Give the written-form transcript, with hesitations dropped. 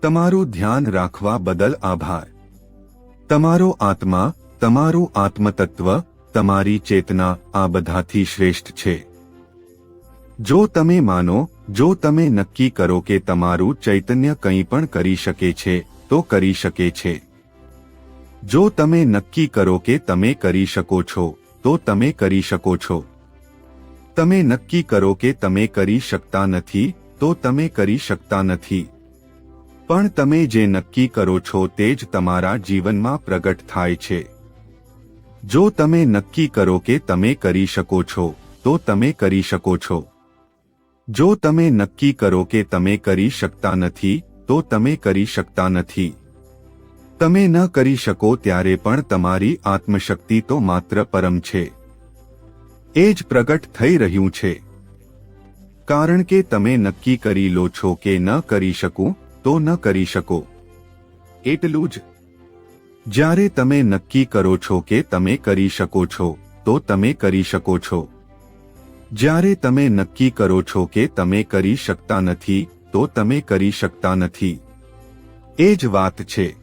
તમારું ધ્યાન રાખવા બદલ આભાર. તમારો આત્મા, તમારું આત્મતત્વ, તમારી ચેતના આ બધાથી શ્રેષ્ઠ છે. જો તમે માનો, જો તમે નક્કી કરો કે તમારું ચૈતન્ય કંઈ પણ કરી શકે છે, તો કરી શકે છે. જો તમે નક્કી કરો કે તમે કરી શકો છો, તો તમે કરી શકો છો. તમે નક્કી કરો કે તમે કરી શકતા નથી, તો તમે કરી શકતા નથી. પણ તમે જે નક્કી કરો છો તે જ તમારા જીવનમાં પ્રગટ થાય છે. જો તમે નક્કી કરો કે તમે કરી શકો છો, તો તમે કરી શકો છો. જો તમે નક્કી કરો કે તમે કરી શકતા નથી, તો તમે કરી શકતા નથી. તમે ન કરી શકો ત્યારે પણ તમારી આત્મશક્તિ તો માત્ર પરમ છે. એ જ પ્રગટ થઈ રહ્યું છે. કારણ કે તમે નક્કી કરી લો છો કે ન કરી શકું, તો ન કરી શકો. એટલું જ. જ્યારે તમે નક્કી કરો છો કે તમે કરી શકો છો, તો તમે કરી શકો છો. જ્યારે તમે નક્કી કરો છો કે તમે કરી શકતા નથી, તો તમે કરી શકતા નથી. એ જ વાત છે.